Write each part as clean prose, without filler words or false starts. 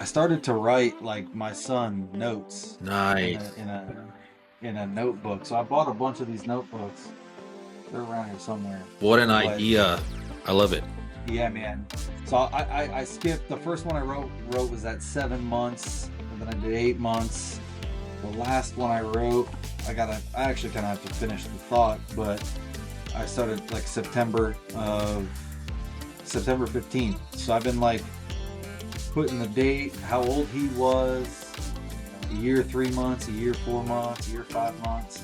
started to write like my son notes in a Nice. in a in a notebook. So I bought a bunch of these notebooks. They're around here somewhere. What an But idea. I love it. yeah, man. So I skipped the first one I wrote was at 7 months, and then I did 8 months. The last one I wrote, I actually kind of have to finish the thought, but I started like September 15th. So I've been like putting the date, how old he was, a year 3 months, a year 4 months, a year 5 months,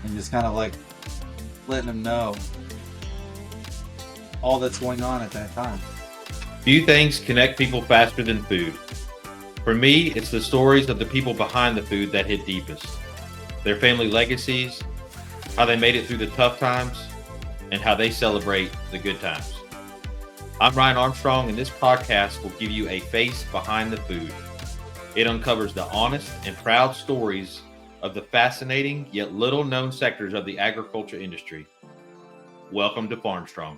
and just kind of like letting him know all that's going on at that time. Few things connect people faster than food. For me, it's the stories of the people behind the food that hit deepest. Their family legacies, how they made it through the tough times, and how they celebrate the good times. I'm Ryan Armstrong, and this podcast will give you a face behind the food. It uncovers the honest and proud stories of the fascinating yet little known sectors of the agriculture industry. Welcome to Farmstrong.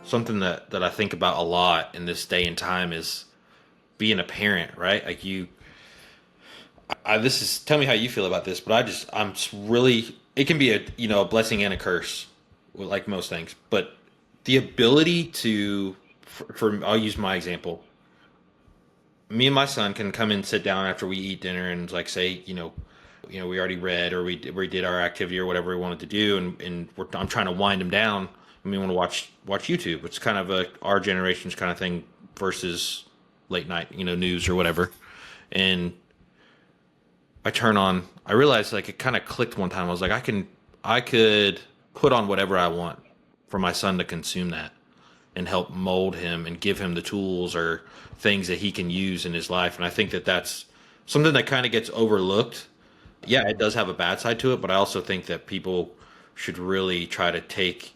Something that I think about a lot in this day and time is being a parent, right? Like this is, tell me how you feel about this, but I'm really, it can be a blessing and a curse, like most things, but the ability to, I'll use my example. Me and my son can come and sit down after we eat dinner and like say, we already read or we did our activity or whatever we wanted to do, and I'm trying to wind him down. And we want to watch YouTube. It's kind of our generation's kind of thing versus late night, news or whatever. And I realized like it kind of clicked one time. I was like, I could put on whatever I want for my son to consume that and help mold him and give him the tools or things that he can use in his life. And I think that that's something that kind of gets overlooked. Yeah, it does have a bad side to it, but I also think that people should really try to take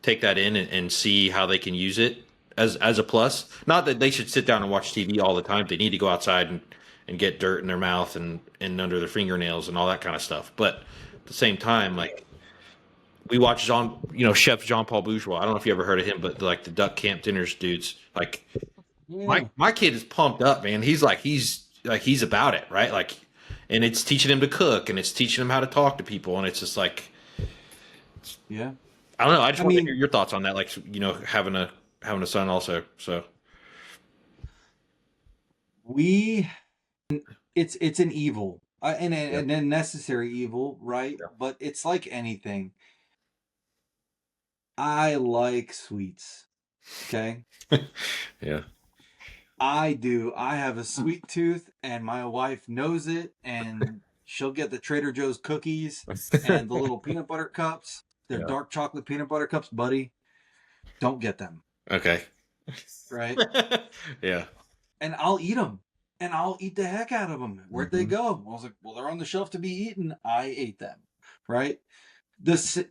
that in and see how they can use it as a plus. Not that they should sit down and watch TV all the time. They need to go outside and get dirt in their mouth and under their fingernails and all that kind of stuff. But at the same time, like we watch Chef Jean Paul Bourgeois. I don't know if you ever heard of him, but like the Duck Camp Dinners dudes, like Yeah. my kid is pumped up, man. He's about it, right? Like, and it's teaching him to cook and it's teaching him how to talk to people. And it's just like, Yeah. I don't know. I just I want to mean, hear your thoughts on that. Like, having a son also. So we it's an evil, yeah, and a necessary evil, right? yeah, But it's like anything. I like sweets. Okay. yeah. I do. I have a sweet tooth, and my wife knows it, and she'll get the Trader Joe's cookies and the little peanut butter cups. They're Yeah. dark chocolate peanut butter cups, buddy. Don't get them, Okay. right? Yeah. And I'll eat them, and I'll eat the heck out of them. Where'd they Hmm. go? I was like, well, they're on the shelf to be eaten. I ate them, right? This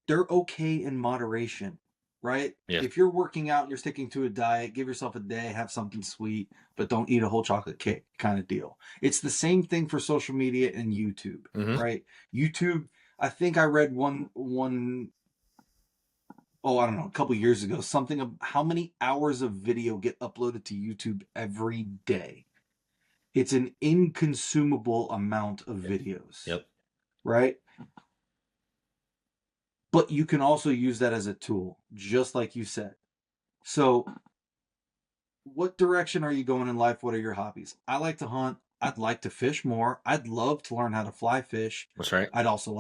they're okay in moderation, right? Yeah. If you're working out and you're sticking to a diet, give yourself a day, have something sweet, but don't eat a whole chocolate cake kind of deal. It's the same thing for social media and YouTube, Hmm. right? YouTube, I think I read one oh, I don't know, a couple years ago, something of how many hours of video get uploaded to YouTube every day. It's an inconsumable amount of videos, Yep. right? But you can also use that as a tool, just like you said. So, what direction are you going in life? What are your hobbies? I like to hunt. I'd like to fish more. I'd love to learn how to fly fish. That's right. I'd also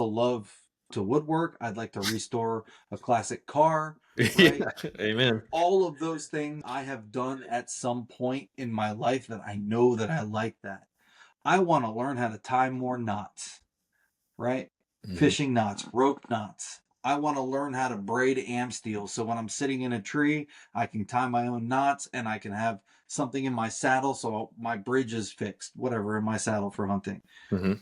love to woodwork. I'd like to restore a classic car, right? Yeah. Amen. All of those things I have done at some point in my life that I know that I like that. I want to learn how to tie more knots, right? Hmm. Fishing knots, rope knots. I want to learn how to braid am steel so when I'm sitting in a tree, I can tie my own knots and I can have something in my saddle so my bridge is fixed, whatever, in my saddle for hunting. Hmm.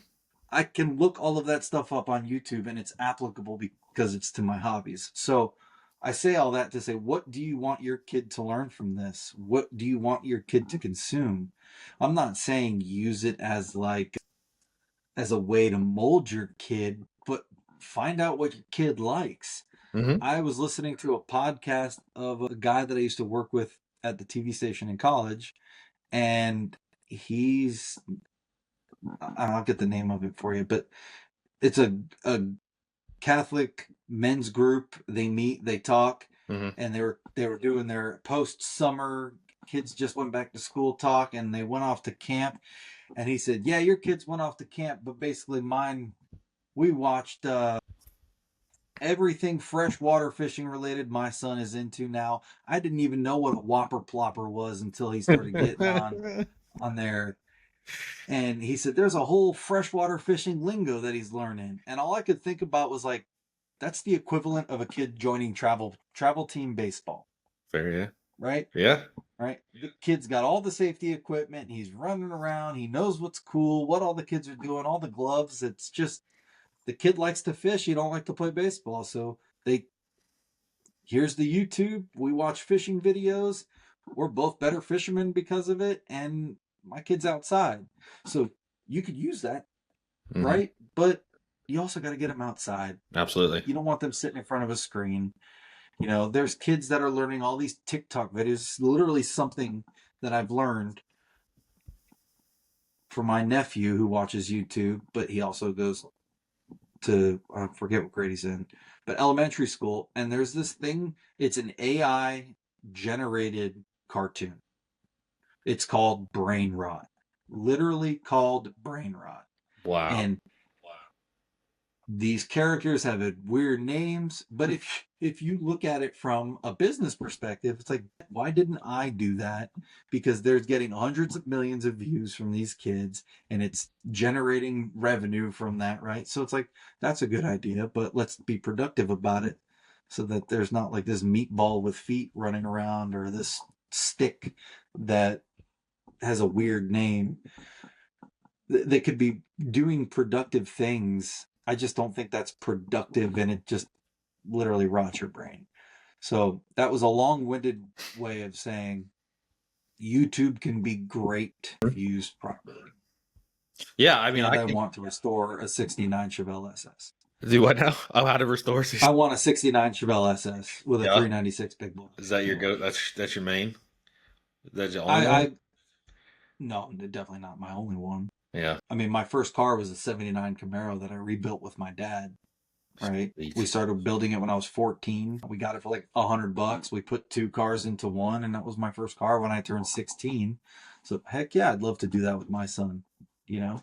I can look all of that stuff up on YouTube and it's applicable because it's to my hobbies. So I say all that to say, what do you want your kid to learn from this? What do you want your kid to consume? I'm not saying use it as a way to mold your kid, but find out what your kid likes. Hmm. I was listening to a podcast of a guy that I used to work with at the TV station in college, and I'll get the name of it for you, but it's a Catholic men's group. They meet, they talk, Mhm. and they were doing their post summer. Kids just went back to school talk, and they went off to camp. And he said, "Yeah, your kids went off to camp, but basically mine, we watched everything freshwater fishing related. My son is into now. I didn't even know what a whopper plopper was until he started getting on there." And he said, "There's a whole freshwater fishing lingo that he's learning." And all I could think about was like, that's the equivalent of a kid joining travel team baseball, Fair, yeah. right? Yeah. Right. The kid's got all the safety equipment. He's running around. He knows what's cool, what all the kids are doing, all the gloves. It's just the kid likes to fish. He don't like to play baseball. So here's the YouTube. We watch fishing videos. We're both better fishermen because of it. And my kid's outside. So you could use that, Mhm. right? But you also got to get them outside. Absolutely. You don't want them sitting in front of a screen. You know, there's kids that are learning all these TikTok videos. It's literally something that I've learned from my nephew who watches YouTube, but he also goes to, I forget what grade he's in, but elementary school. And there's this thing, it's an AI generated cartoon. It's called Brain Rot. Literally called Brain Rot. Wow. And these characters have weird names, but if you look at it from a business perspective, it's like, why didn't I do that? Because they're getting hundreds of millions of views from these kids, and it's generating revenue from that, right? So it's like, that's a good idea, but let's be productive about it so that there's not like this meatball with feet running around or this stick that has a weird name. They could be doing productive things. I just don't think that's productive, and it just literally rots your brain. So that was a long-winded way of saying YouTube can be great if used properly. Yeah, I mean, And I I can want to restore a 69 Chevelle SS. do what now? Oh, how to restore. I want a 69 Chevelle SS with a Yeah. 396 big boy. Is that your go? That's your main. That's your only one. I no, definitely not my only one. Yeah. I mean, my first car was a 79 Camaro that I rebuilt with my dad. Right. Sweet. We started building it when I was 14. We got it for like $100. We put two cars into one, and that was my first car when I turned 16. So heck yeah, I'd love to do that with my son, you know?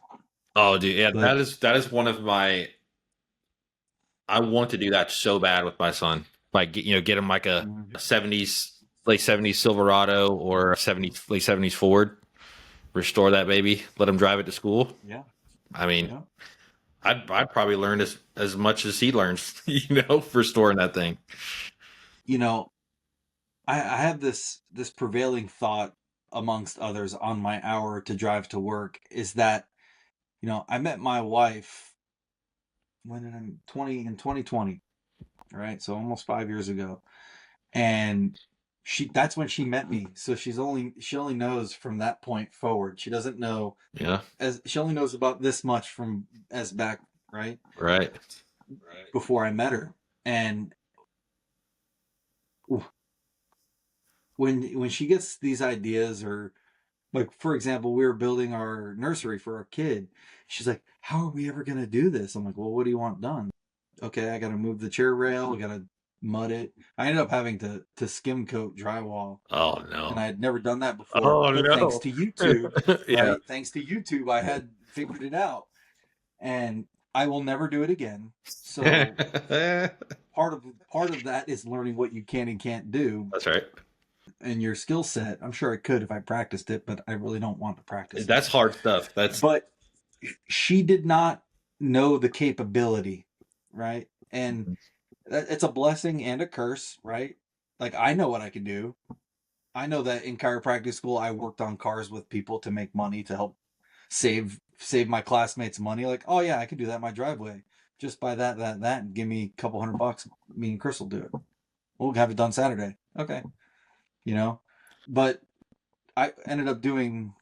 Oh, dude, yeah, But that is one of my. I want to do that so bad with my son. Like, get him like a '70s, late '70s Silverado or a late '70s Ford. Restore that baby. Let him drive it to school. yeah, I mean, yeah. I'd probably learn as much as he learns. For storing that thing. You know, I have this prevailing thought amongst others on my hour to drive to work is that, I met my wife when I'm 20 in 2020, right? So almost 5 years ago. And that's when she met me. So she only knows from that point forward. She doesn't know, Yeah. as she only knows about this much from as back, right? Right. Before I met her. And when she gets these ideas, or like, for example, we were building our nursery for our kid. She's like, "How are we ever going to do this?" I'm like, "Well, what do you want done?" "Okay, I got to move the chair rail. We got to mud it." I ended up having to skim coat drywall. Oh no. And I had never done that before. Oh but no. Thanks to YouTube, Yeah. right? Thanks to YouTube, I had figured it out. And I will never do it again. So part of that is learning what you can and can't do. That's right. And your skill set. I'm sure I could if I practiced it, but I really don't want to practice That's it. hard stuff. But she did not know the capability, right? And it's a blessing and a curse, right? Like, I know what I can do. I know that in chiropractic school, I worked on cars with people to make money to help save my classmates money. Like, oh yeah, I can do that in my driveway. Just buy that, and give me a couple $100. Me and Chris will do it. We'll have it done Saturday. Okay. But I ended up doing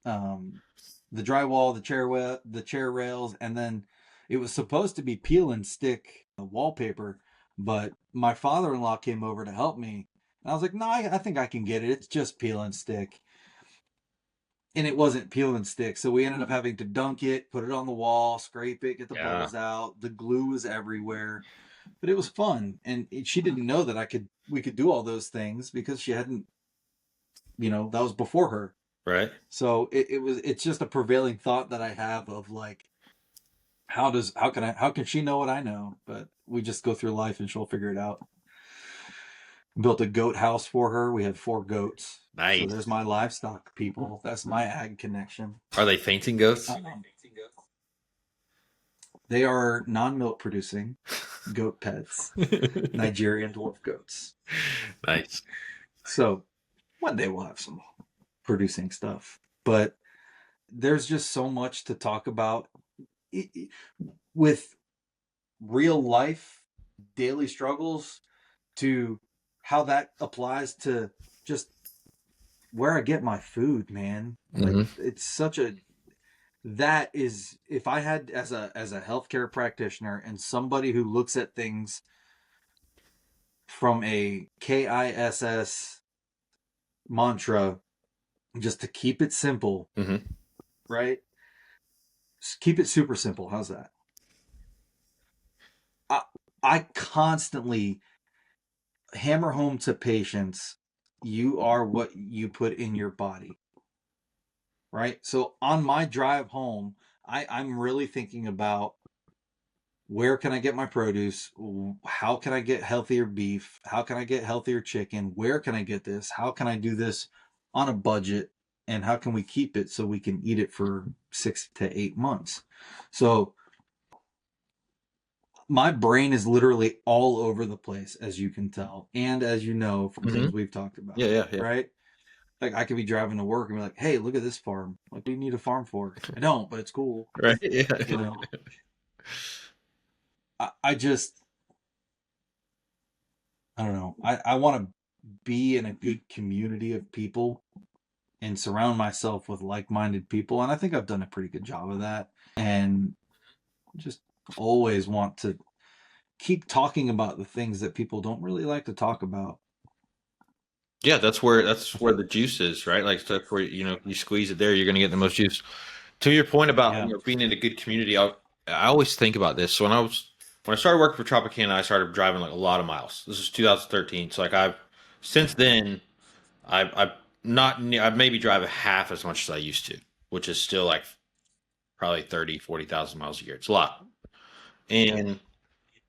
the drywall, the chair rails, and then it was supposed to be peel and stick wallpaper, but my father-in-law came over to help me. And I was like, no, I think I can get it. It's just peel and stick. And it wasn't peel and stick. So we ended up having to dunk it, put it on the wall, scrape it, get the Yeah. bubbles out. The glue was everywhere. But it was fun. And she didn't know that we could do all those things because she hadn't, that was before her. Right. So it's just a prevailing thought that I have of like, how can she know what I know? But we just go through life and she'll figure it out. Built a goat house for her. We have 4 goats. So Nice. there's my livestock people. That's my ag connection. Are they fainting goats? They are non-milk producing goat pets, Nigerian dwarf goats. Nice. So one day we'll have some producing stuff. But there's just so much to talk about with real life daily struggles to how that applies to just where I get my food, man. Like it's such a that is if I had as a healthcare practitioner and somebody who looks at things from a KISS mantra just to keep it simple, right? Just keep it super simple. How's that? I constantly hammer home to patients, you are what you put in your body. Right? So on my drive home, I'm really thinking about where can I get my produce? How can I get healthier beef? How can I get healthier chicken? Where can I get this? How can I do this on a budget? And how can we keep it so we can eat it for 6 to 8 months? So my brain is literally all over the place, as you can tell, and as you know from things we've talked about. Yeah. Right? Like I could be driving to work and be like, "Hey, look at this farm. Like, what do you need a farm for?" I don't, but it's cool. Right. Yeah. You know, I just, I don't know. I want to be in a good community of people and surround myself with like-minded people, and I think I've done a pretty good job of that. And just always want to keep talking about the things that people don't really like to talk about. Yeah, that's where the juice is, right? Like that's where you squeeze it there, you're going to get the most juice. To your point about Yeah. being in a good community, I always think about this. So when I started working for Tropicana, I started driving like a lot of miles. This is 2013. So like since then I've not I maybe drive half as much as I used to, which is still like probably 30,000-40,000 miles a year. It's a lot. And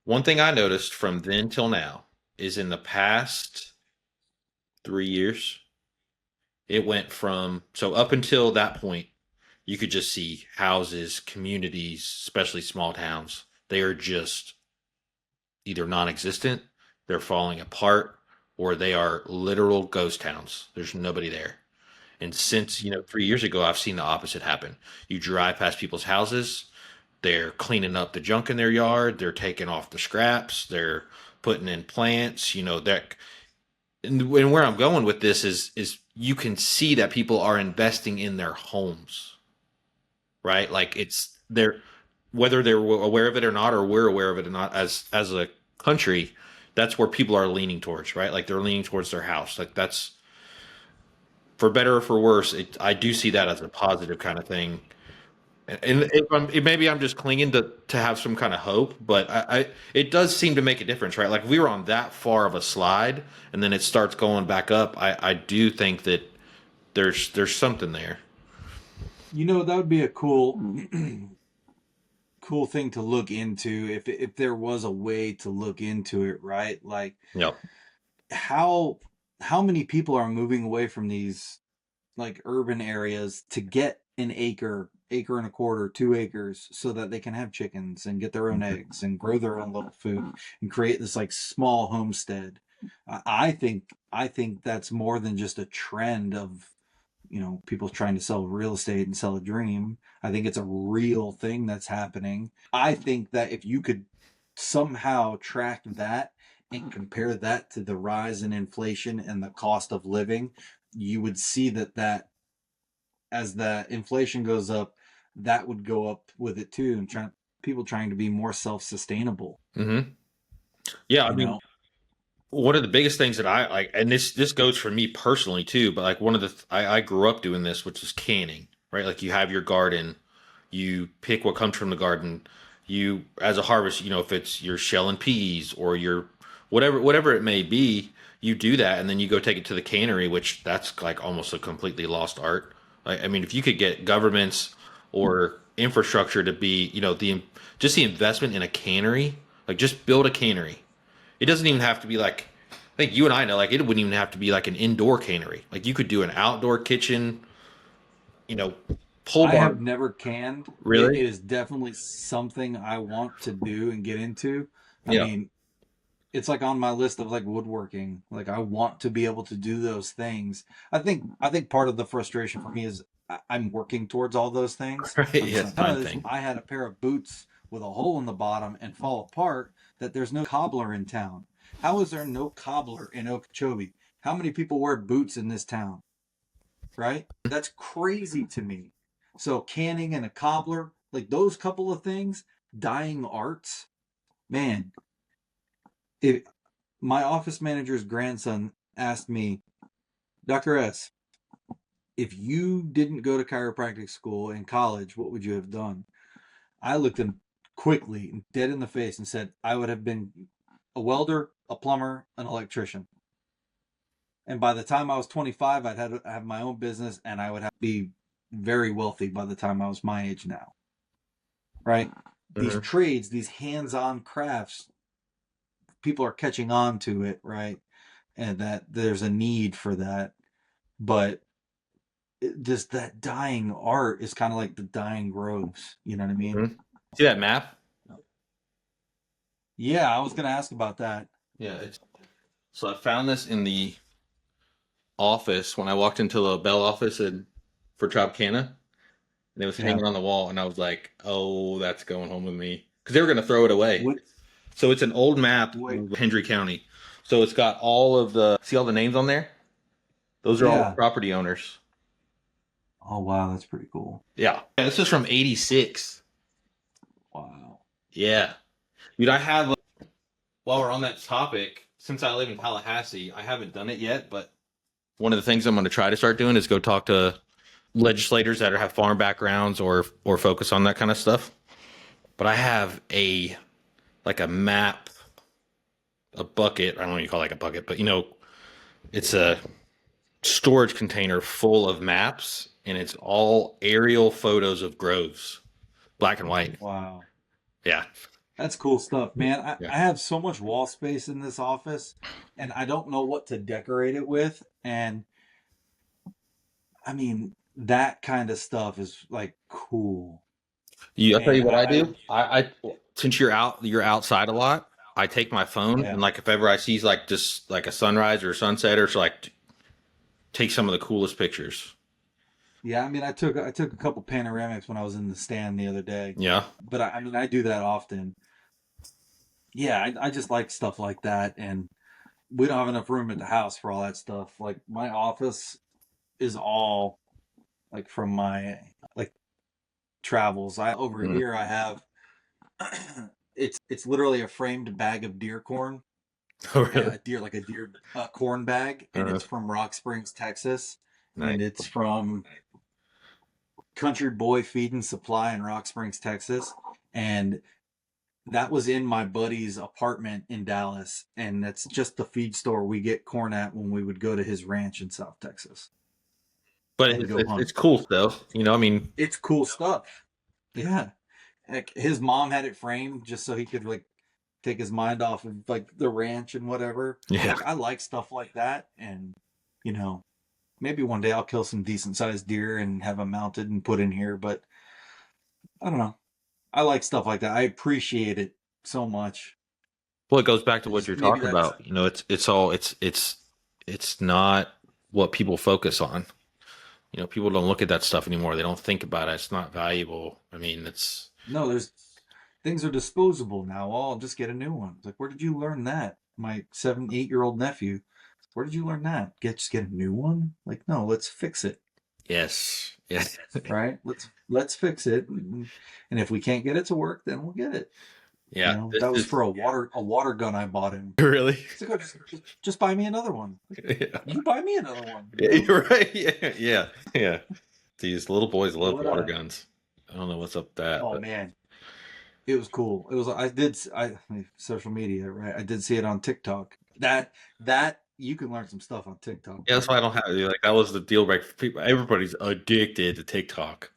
one thing I noticed from then till now is in the past 3 years, it went from so up until that point, you could just see houses, communities, especially small towns. They are just either non-existent, they're falling apart, or they are literal ghost towns. There's nobody there. And since 3 years ago, I've seen the opposite happen. You drive past people's houses, they're cleaning up the junk in their yard, they're taking off the scraps, they're putting in plants. That and where I'm going with this is you can see that people are investing in their homes, right? Like they're whether they're aware of it or not, or we're aware of it or not, as a country, that's where people are leaning towards, right? Like they're leaning towards their house. Like that's for better or for worse. I do see that as a positive kind of thing. And maybe I'm just clinging to have some kind of hope, but it does seem to make a difference, right? Like if we were on that far of a slide and then it starts going back up, I do think that there's something there. That would be a cool thing to look into if there was a way to look into it, right? Like Yep. how many people are moving away from these like urban areas to get an acre and a quarter, 2 acres, so that they can have chickens and get their own eggs and grow their own little food and create this like small homestead. I think that's more than just a trend of people trying to sell real estate and sell a dream. I think it's a real thing that's happening. I think that if you could somehow track that and compare that to the rise in inflation and the cost of living, you would see that as the inflation goes up, that would go up with it too, and people trying to be more self-sustainable. Mm-hmm. Yeah, I You mean, know, one of the biggest things that I like, and this goes for me personally too, but like one of the I grew up doing this, which is canning, right? Like you have your garden, you pick what comes from the garden. You as a harvest, if it's you're shelling peas or you're whatever it may be, you do that, and then you go take it to the cannery, which that's like almost a completely lost art. Like, I mean, if you could get governments or infrastructure to be, the investment in a cannery, like just build a cannery. It doesn't even have to be like, I think you and I know, like it wouldn't even have to be like an indoor cannery. Like you could do an outdoor kitchen, you know, pole I have barn. never canned. It Really? is definitely something I want to do and get into. I Yeah. mean, it's like on my list of like woodworking. Like I want to be able to do those things. I think part of the frustration for me is I'm working towards all those things Right. Yeah, it's a time because thing. I had a pair of boots with a hole in the bottom and fall apart that there's no cobbler in town. How is there no cobbler in Okeechobee? How many people wear boots in this town? Right? That's crazy to me. So canning and a cobbler, like those couple of things, dying arts, man, if my office manager's grandson asked me, Dr. S, if you didn't go to chiropractic school in college, what would you have done? I looked him quickly, dead in the face, and said, I would have been a welder, a plumber, an electrician. And by the time I was 25, I'd have my own business and I would have to be very wealthy by the time I was my age now. Right? These Hmm. trades, these hands on crafts, people are catching on to it, right? And that there's a need for that. But just that dying art is kind of like the dying groves. You know what I mean? See that map? Yeah, I was going to ask about that. Yeah. So I found this in the office when I walked into the Bell office for Tropicana, and it was Yeah. hanging on the wall, and I was like, "Oh, that's going home with me," because they were going to throw it away. What? So it's an old map Wait. of Hendry County. So it's got all the names on there? Those are all the Yeah. property owners. Oh wow, that's pretty cool. Yeah, this is from '86. Wow. Yeah, dude, I have. While we're on that topic, since I live in Tallahassee, I haven't done it yet, but one of the things I'm going to try to start doing is go talk to legislators that have farm backgrounds or focus on that kind of stuff. But I have a map, a bucket. I don't know what you call it, like a bucket, but it's a storage container full of maps, and it's all aerial photos of groves, black and white. Wow. Yeah, That's cool stuff, man. I, yeah. I have so much wall space in this office and I don't know what to decorate it with. And I mean, that kind of stuff is like cool. I'll tell And you what I do. I since you're outside a lot, I take my phone yeah. and like if ever I see like just like a sunrise or a sunset or so like take some of the coolest pictures. Yeah, I mean, I took a couple panoramics when I was in the stand the other day, Yeah. but I mean, I do that often. Yeah, I just like stuff like that, and we don't have enough room at the house for all that stuff. Like my office is all like from my like travels. I over Mm. here I have it's literally a framed bag of deer corn, Oh, really? a deer like a deer corn bag, and Uh, it's from Rock Springs, Texas, nice. and it's from Country Boy Feed and Supply in Rock Springs, Texas, and that was in my buddy's apartment in Dallas, and that's just the feed store we get corn at when we would go to his ranch in South Texas But and go hunt. it's cool stuff. I mean, It's cool stuff. Yeah. Heck, his mom had it framed just so he could like take his mind off of like the ranch and whatever. yeah. Like I like stuff like that, and you know, maybe one day I'll kill some decent sized deer and have them mounted and put in here, but I don't know. I like stuff like that. I appreciate it so much. Well, it goes back to I what just you're maybe talking that's about. It's not what people focus on. People don't look at that stuff anymore. They don't think about it. It's not valuable. I mean, it's no, there's things are disposable now. Oh, I'll just get a new one. It's like, where did you learn that? My 7, 8 year old nephew. Where did you learn that? Just get a new one? Like, no, let's fix it. yes, yes. Right? Let's fix it. And if we can't get it to work, then we'll get it. You Yeah, know, this that was is for a water gun I bought him. really. He's like, "Oh, just buy me another one. Yeah. You buy me another one. You Yeah, know you're right. Yeah, yeah, yeah. These little boys love what? water guns. I don't know what's up with that, Oh but man, it was cool. It was. I social media, right? I did see it on TikTok. That you can learn some stuff on TikTok, yeah, that's bro. why I don't have like that was the deal breaker for people. Everybody's addicted to TikTok.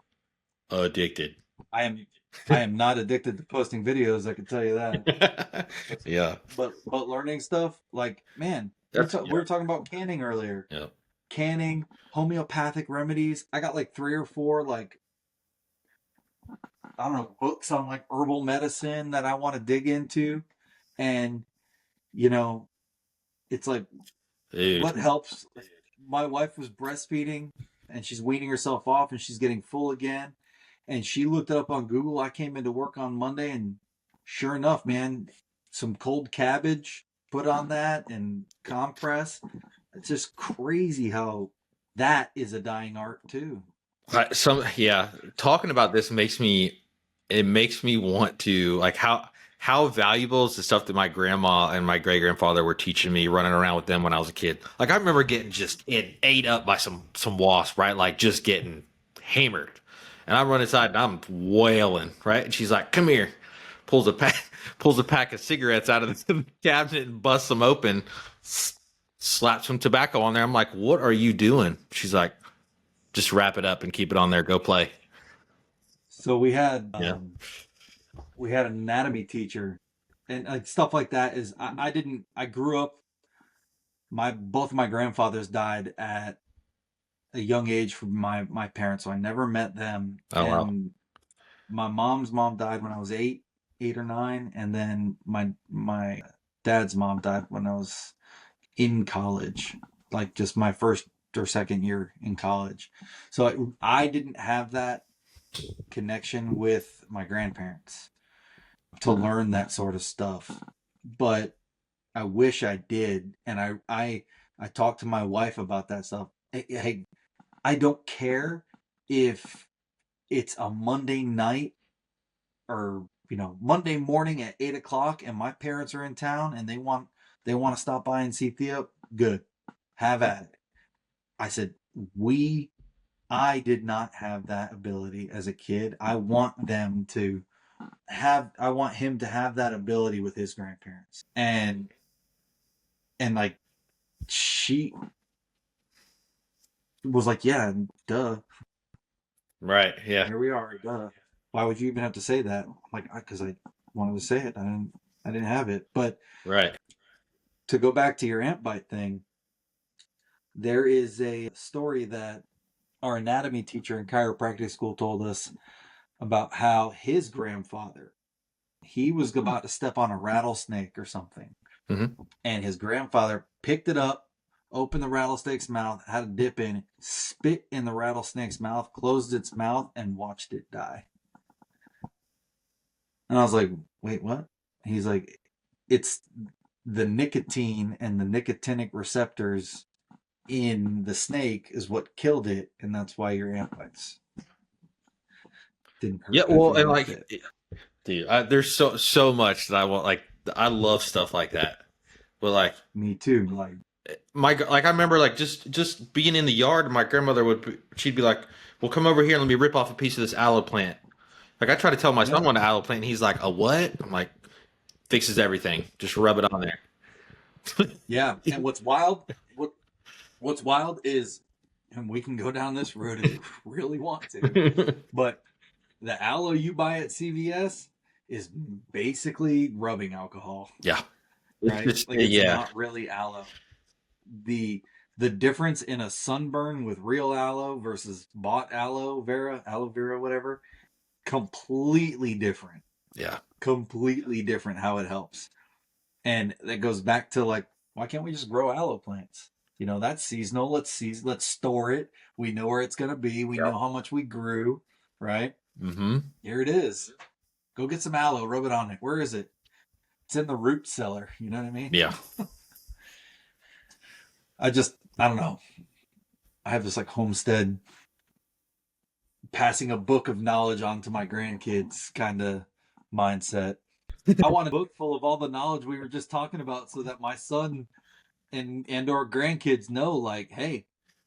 Addicted. I am I am not addicted to posting videos. I can tell you that. But Yeah, but learning stuff like man, that's we were talking about canning earlier. yeah. Canning, homeopathic remedies. I got like 3 or 4 like I don't know books on like herbal medicine that I want to dig into, and you know it's like Dude. what helps. My wife was breastfeeding and she's weaning herself off and she's getting full again, and she looked it up on Google. I came into work on Monday and sure enough, man, some cold cabbage put on that and compress. It's just crazy how that is a dying art too. Yeah, talking about this makes me want to like how valuable is the stuff that my grandma and my great grandfather were teaching me running around with them when I was a kid. Like I remember getting just it ate up by some wasp, right? Like just getting hammered. And I run inside and I'm wailing, right? And she's like, "Come here." Pulls a pack pulls a pack of cigarettes out of the cabinet and busts them open, slaps some tobacco on there. I'm like, "What are you doing?" She's like, "Just wrap it up and keep it on there. Go play." So Yeah. we had an anatomy teacher, and like stuff like that is I didn't I grew up. My both of my grandfathers died at a young age from my parents, so I never met them. Oh wow. And my mom's mom died when I was 8 or 9, and then my dad's mom died when I was in college, like just my first or second year in college. So I didn't have that connection with my grandparents to learn that sort of stuff, but I wish I did. And I talked to my wife about that stuff. Hey, I don't care if it's a Monday night or Monday morning at 8 o'clock, and my parents are in town and they want to stop by and see Theo. Good, have at it. I said I did not have that ability as a kid. I want him to have that ability with his grandparents, and like she was like, yeah, duh. Right. Yeah. Here we are. Duh. Why would you even have to say that? I'm like, because I wanted to say it. I didn't have it. But Right. to go back to your ant bite thing, there is a story that our anatomy teacher in chiropractic school told us about how his grandfather, he was about to step on a rattlesnake or something, Hmm. and his grandfather picked it up, opened the rattlesnake's mouth, had a dip in it, spit in the rattlesnake's mouth, closed its mouth, and watched it die. And I was like, wait, what? He's like, it's the nicotine and the nicotinic receptors in the snake is what killed it, and that's why your ant bites didn't Yeah. hurt Well, after you and got like, bit. dude, there's so much that I want. Like, I love stuff like that. But like, Me too. Like, like I remember like just being in the yard, and my grandmother she'd be like, "Well, come over here and let me rip off a piece of this aloe plant." Like I try to tell my son yeah, what an aloe plant, and he's like, "A what?" I'm like, "Fixes everything. Just rub it on there." yeah. And what's wild is, and we can go down this road if you really want to, but the aloe you buy at CVS is basically rubbing alcohol, Yeah. It's right? just Like it's yeah. not really aloe. The difference in a sunburn with real aloe versus bought aloe vera, whatever, completely different. Yeah. Completely different how it helps. And that goes back to like, why can't we just grow aloe plants? That's seasonal. Let's store it. We know where it's gonna be. We Yep. know how much we grew, right? Mm-hmm. Here it is. Go get some aloe, rub it on it. Where is it? It's in the root cellar. You know what I mean? Yeah. I don't know. I have this like homestead passing a book of knowledge on to my grandkids kind of mindset. I want a book full of all the knowledge we were just talking about, so that my son and or grandkids know, like, hey,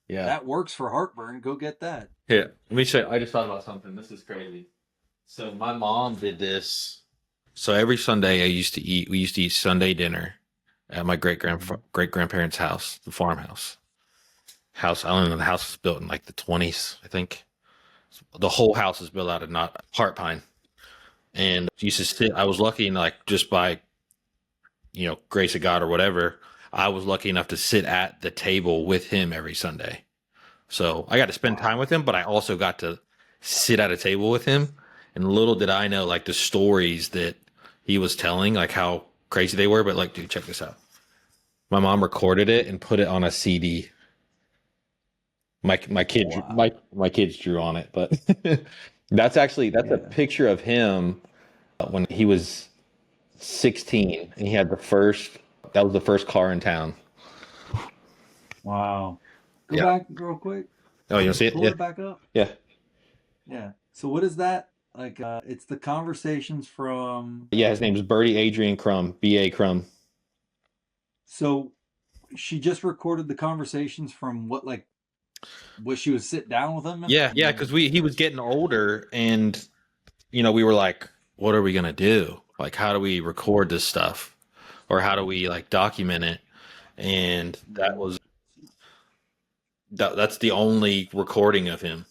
Yeah. that works for heartburn. Go get that. Here, let me show you. I just thought about something. This is crazy. So my mom did this. So every Sunday we used to eat Sunday dinner at my great grandparents' house, the farmhouse. House, I don't know, the house was built in like the 20s, I think. The whole house is built out of not heart pine. And used to sit, I was lucky, like just by, grace of God or whatever, I was lucky enough to sit at the table with him every Sunday. So I got to spend time with him, but I also got to sit at a table with him. And little did I know, like the stories that he was telling, like how crazy they were. But like, dude, check this out. My mom recorded it and put it on a CD. My kids Wow. my kids drew on it, but that's a Yeah. picture of him when he was 16 and he had that was the first car in town. Wow. Go Yeah. back real quick. Oh, you want to see it? Pull Yeah. it back up. Yeah. Yeah. So what is that? Like, it's the conversations from. Yeah, his name is Bertie Adrian Crum, B.A. Crum. So she just recorded the conversations from what she would sit down with him. Yeah, yeah, because he was getting older, and we were like, what are we gonna do? Like, how do we record this stuff, or how do we like document it? And that's the only recording of him.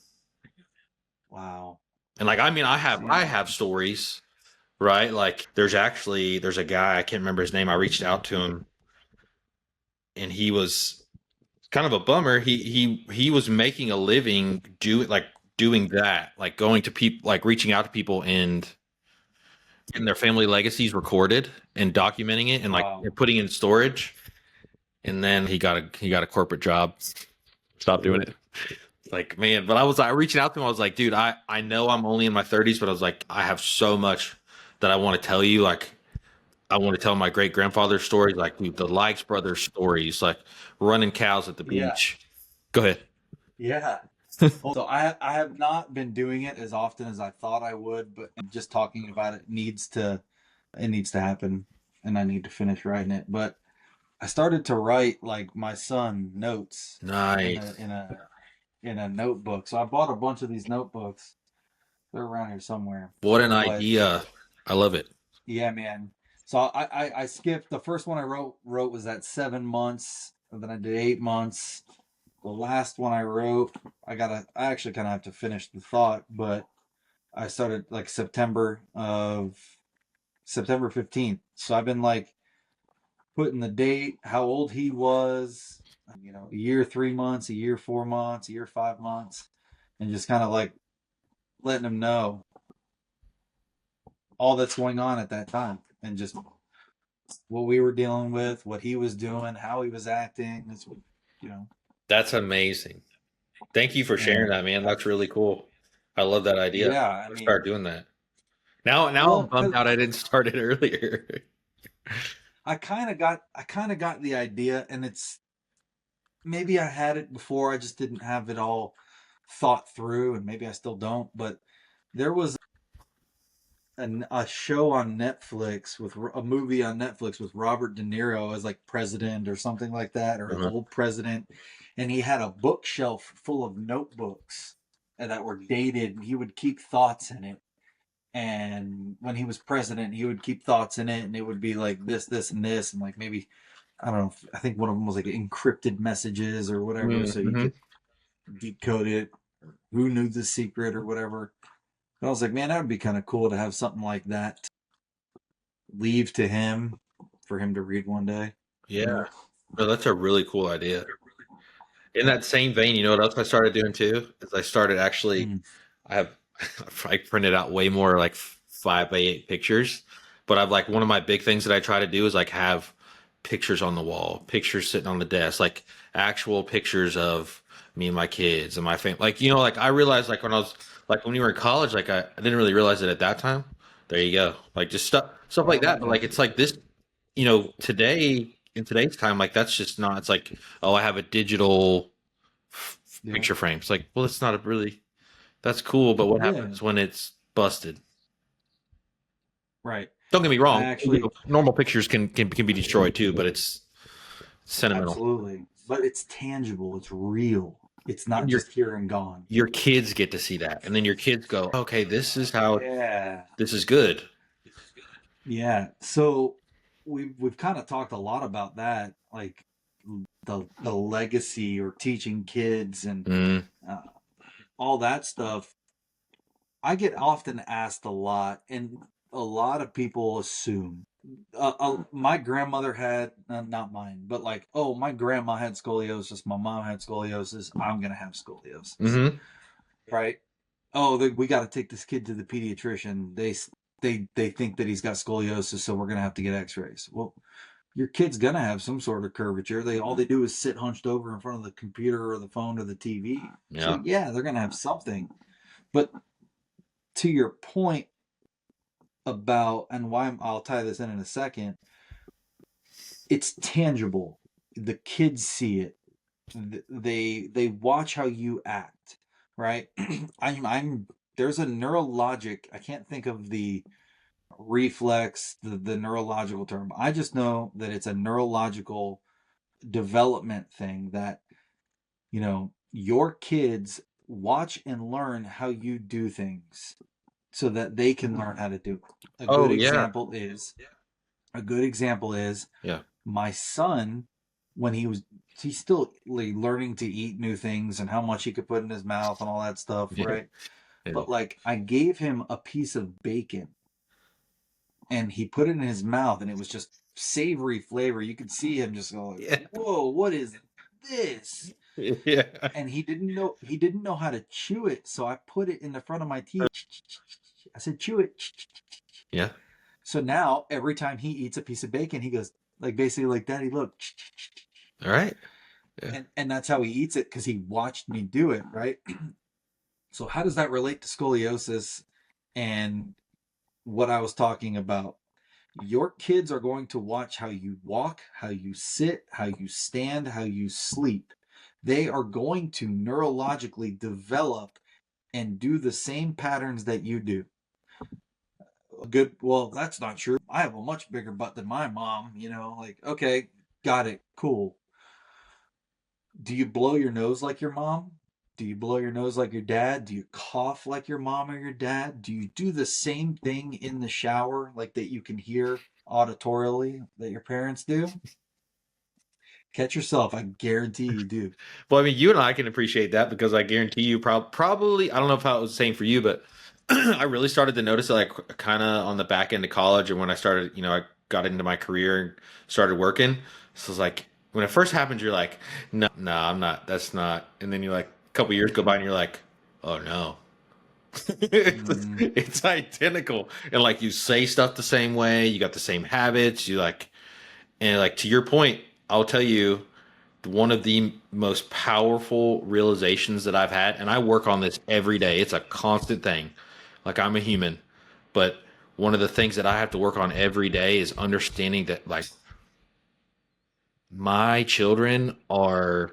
Wow. And like, I mean, I Yeah. have stories, right? Like, there's a guy, I can't remember his name. I reached out to him, and he was kind of a bummer. He was making a living doing that, like going to people, like reaching out to people and getting their family legacies recorded and documenting it and like Wow. putting it in storage. And then he got a corporate job. Stopped doing it. Like, man, but I reaching out to him. I was like, dude, I know I'm only in my 30s, but I was like, I have so much that I want to tell you. Like, I want to tell my great grandfather's stories, like dude, the Likes brothers stories, like running cows at the Yeah. beach. Go ahead. Yeah. So I have not been doing it as often as I thought I would, but just talking about it needs to happen, and I need to finish writing it. But I started to write like my son notes in a Nice. in a in a notebook. So I bought a bunch of these notebooks. They're around here somewhere. What an But idea. I love it. yeah, man. So I skipped the first one I wrote was at 7 months, and then I did 8 months. The last one I wrote, I actually kind of have to finish the thought, but I started like September 15th. So I've been like putting the date, how old he was, a year 3 months, a year 4 months, a year 5 months, and just kind of like letting him know all that's going on at that time, and just what we were dealing with, what he was doing, how he was acting. That's what, you know. That's amazing. Thank you for sharing And that, man. That's really cool. I love that idea. yeah, I I'll mean, start doing that. Now I'm well, bummed because out I didn't start it earlier. I kind of got the idea, and it's maybe I had it before. I just didn't have it all thought through, and maybe I still don't. But there was a show on Netflix with a movie on Netflix with Robert De Niro as like president or something like that, or an Uh-huh. old president, and he had a bookshelf full of notebooks that were dated, and he would keep thoughts in it. And when he was president, he would keep thoughts in it, and it would be like this, and this, and like maybe I don't know. I think one of them was like encrypted messages or whatever, so you Mm-hmm. could decode it. Who knew the secret or whatever? But I was like, man, that would be kind of cool to have something like that leave to him for him to read one day. Yeah. No, that's a really cool idea. In that same vein, you know what else I started doing too? Is I started actually, Mm. I have, I printed out way more like 5x8 pictures, but I've like one of my big things that I try to do is like have pictures on the wall, pictures sitting on the desk, like actual pictures of me and my kids and my family. Like, like I realized like when I was like when we were in college, like I didn't really realize it at that time. There you go. Like just stuff like that. But like it's like this, today in today's time, like that's just not, it's like, oh, I have a digital Yeah, picture frame. It's like, well, it's not a really, that's cool, but what yeah, happens when it's busted? right. Don't get me I wrong. actually Normal pictures can be destroyed too, but it's sentimental. absolutely, but it's tangible. It's real. It's not And your just here and gone. kids get to see that, and then your kids go, okay, this is how Yeah. this is good. Yeah. So we've kind of talked a lot about that, like the legacy or teaching kids and Mm. uh, all that stuff. I get often asked a lot, and a lot of people assume. My grandmother had, not mine, but like, oh, my grandma had scoliosis, my mom had scoliosis, I'm gonna have scoliosis, Mm-hmm. right? Oh, we got to take this kid to the pediatrician. They think that he's got scoliosis, so we're gonna have to get X-rays. Well, your kid's gonna have some sort of curvature. All they do is sit hunched over in front of the computer or the phone or the TV. So Yeah. yeah, they're gonna have something. But to your point about, and why I'll tie this in a second, it's tangible. The kids see it. They watch how you act, right? I'm there's a neurologic. I can't think of the reflex, the neurological term. I just know that it's a neurological development thing that, your kids watch and learn how you do things so that they can learn how to do it. Oh yeah. A good example is Yeah. my son, when he's still like learning to eat new things and how much he could put in his mouth and all that stuff, Yeah. right? Yeah. But like I gave him a piece of bacon and he put it in his mouth and it was just savory flavor. You could see him just go like, Yeah. "Whoa, what is this?" Yeah. And he didn't know how to chew it, so I put it in the front of my teeth. I said, "Chew it." Yeah. So now every time he eats a piece of bacon, he goes like basically like, "Daddy, look." All right. Yeah. And that's how he eats it because he watched me do it, right? So how does that relate to scoliosis and what I was talking about? Your kids are going to watch how you walk, how you sit, how you stand, how you sleep. They are going to neurologically develop and do the same patterns that you do. Good. Well, that's not true. I have a much bigger butt than my mom, like, okay, got it. Cool. Do you blow your nose like your mom? Do you blow your nose like your dad? Do you cough like your mom or your dad? Do you do the same thing in the shower, like that you can hear auditorily that your parents do? Catch yourself. I guarantee you do. Well, I mean, you and I can appreciate that because I guarantee you probably, I don't know if I was the same for you, but I really started to notice it like kind of on the back end of college and when I started, I got into my career and started working. So it's like when it first happened, you're like, no, no, I'm not. That's not. And then you're like, a couple years go by and you're like, oh no. Mm, It's identical. And like you say stuff the same way, you got the same habits, you like, and like to your point, I'll tell you one of the most powerful realizations that I've had, and I work on this every day. It's a constant thing. Like I'm a human, but one of the things that I have to work on every day is understanding that like my children are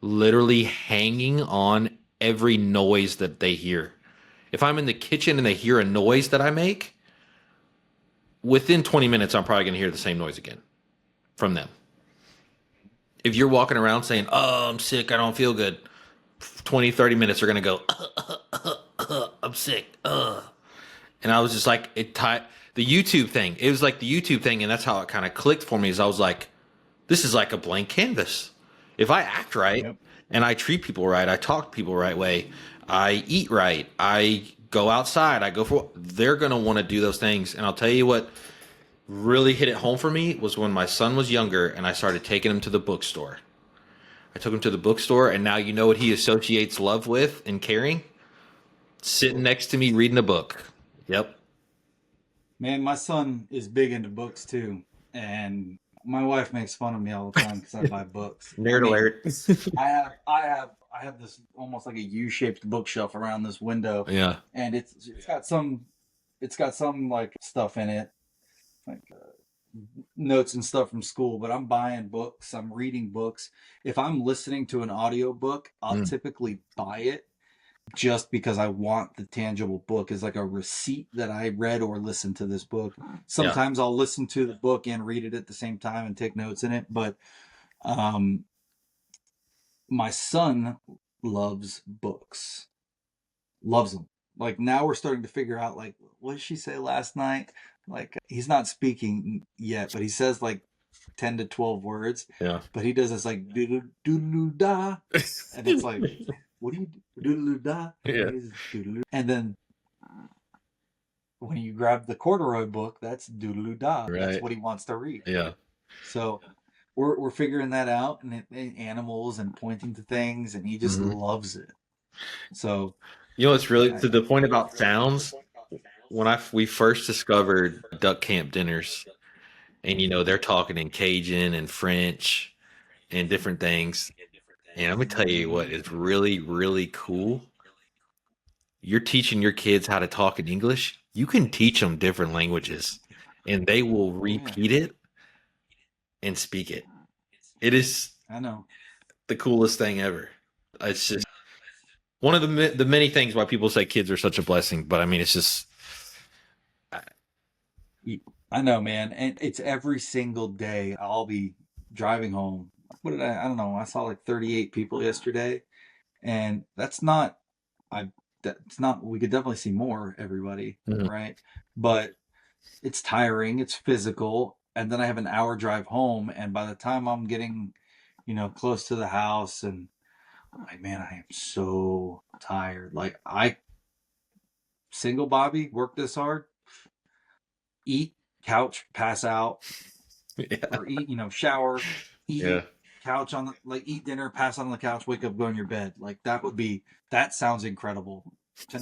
literally hanging on every noise that they hear. If I'm in the kitchen and they hear a noise that I make, within 20 minutes, I'm probably going to hear the same noise again from them. If you're walking around saying, oh, I'm sick, I don't feel good, 20, 30 minutes are going to go, I'm sick. And I was just like, the YouTube thing. It was like the YouTube thing. And that's how it kind of clicked for me is I was like, this is like a blank canvas. If I act right yep. and I treat people right, I talk to people the right way, I eat right, I go outside, they're going to want to do those things. And I'll tell you what really hit it home for me was when my son was younger and I started taking him to the bookstore. I took him to the bookstore and now you know what he associates love with and caring? Sitting next to me reading a book. Yep. Man, my son is big into books too. And my wife makes fun of me all the time because I buy books. I Nerd mean, alert. I have this almost like a U-shaped bookshelf around this window, Yeah. and it's got some like stuff in it, like notes and stuff from school. But I'm buying books. I'm reading books. If I'm listening to an audio book, I'll Mm. typically buy it just because I want the tangible book is like a receipt that I read or listened to this book. Yeah. Sometimes I'll listen to the book and read it at the same time and take notes in it. But um, my son loves books, loves them. Like now we're starting to figure out like what did she say last night? Like he's not speaking yet, but he says like 10 to 12 words. Yeah. But he does this like doodle doodle da, and it's like what do you doodle da? Yeah. And then when you grab the corduroy book, that's doodle da. That's Right. what he wants to read. Yeah. So we're figuring that out, and animals and pointing to things, and he just Mhm. loves it. So You know, it's really I, to the point about sounds. When we first discovered duck camp dinners, and they're talking in Cajun and French and different things. And I'm gonna tell you what is really, really cool. You're teaching your kids how to talk in English. You can teach them different languages, and they will oh yeah, repeat it and speak it. It is I know. the coolest thing ever. It's just one of the many things why people say kids are such a blessing. But I mean, it's just I know, man. And it's every single day I'll be driving home. What did I don't know. I saw like 38 people yesterday, and I that's not we could definitely see more everybody, Mhm. right? But it's tiring, it's physical, and then I have an hour drive home, and by the time I'm getting, close to the house, and I'm like, man, I am so tired. Like I single Bobby, work this hard, eat, couch, pass out, Yeah, or eat, shower, yeah, eat, couch on the like eat dinner, pass out on the couch, wake up, go in your bed. Like that sounds incredible